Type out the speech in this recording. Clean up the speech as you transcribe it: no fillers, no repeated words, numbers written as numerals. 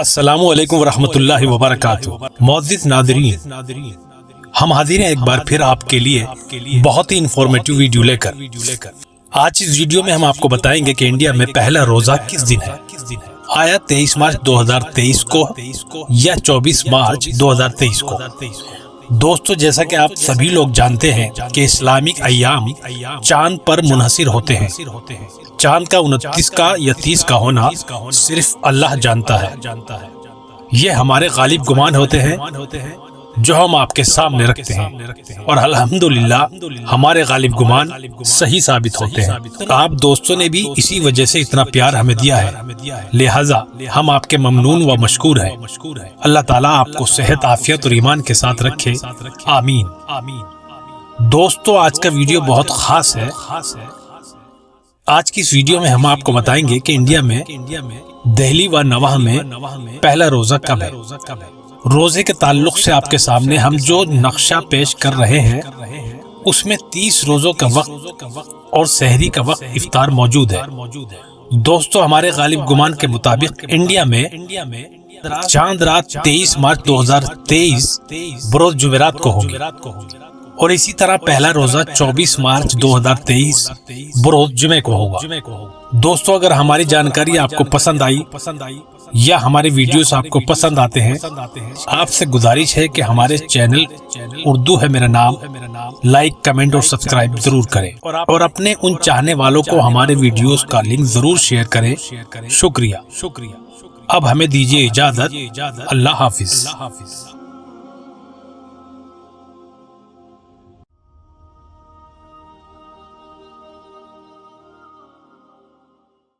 السلام علیکم ورحمۃ اللہ وبرکاتہ۔ معزز ناظرین، ہم حاضر ہیں ایک بار پھر آپ کے لیے بہت ہی انفارمیٹیو ویڈیو لے کر۔ آج اس ویڈیو میں ہم آپ کو بتائیں گے کہ انڈیا میں پہلا روزہ کس دن ہے، آیا 23 مارچ 2023 کو یا 24 مارچ 2023 کو۔ دوستو، جیسا کہ آپ سبھی لوگ جانتے ہیں کہ اسلامک ایام چاند پر منحصر ہوتے ہیں۔ چاند کا 29 کا یا 30 کا ہونا صرف اللہ جانتا ہے۔ یہ ہمارے غالب گمان ہوتے ہیں جو ہم آپ کے سامنے رکھتے ہیں، اور الحمدللہ ہمارے غالب گمان صحیح ثابت ہوتے ہیں۔ آپ دوستوں نے بھی اسی وجہ سے اتنا پیار ہمیں دیا ہے، لہٰذا ہم آپ کے ممنون و مشکور ہیں۔ اللہ تعالیٰ آپ کو صحت، عافیت اور ایمان کے ساتھ رکھے، آمین۔ دوستو، آج کا ویڈیو بہت خاص ہے۔ آج کی اس ویڈیو میں ہم آپ کو بتائیں گے کہ انڈیا میں دہلی و نواح میں پہلا روزہ کب ہے۔ روزے کے تعلق سے آپ کے سامنے ہم جو نقشہ پیش کر رہے ہیں اس میں 30 روزوں کا وقت اور سحری کا وقت افطار موجود ہے۔ دوستو، ہمارے غالب گمان کے مطابق انڈیا میں چاند رات 23 مارچ 2023 بروز جمعرات کو ہوگی، اور اسی طرح پہلا روزہ 24 مارچ 2023 بروز جمعے کو ہوگا۔ دوستو، اگر ہماری جانکاری آپ کو پسند آئی یا ہمارے ویڈیوز آپ کو پسند آتے ہیں، آپ سے گزارش ہے کہ ہمارے چینل اردو ہے میرا نام لائک، کمنٹ اور سبسکرائب ضرور کریں، اور اپنے ان چاہنے والوں کو ہمارے ویڈیوز کا لنک ضرور شیئر کریں۔ شکریہ۔ اب ہمیں دیجیے اجازت۔ اللہ حافظ۔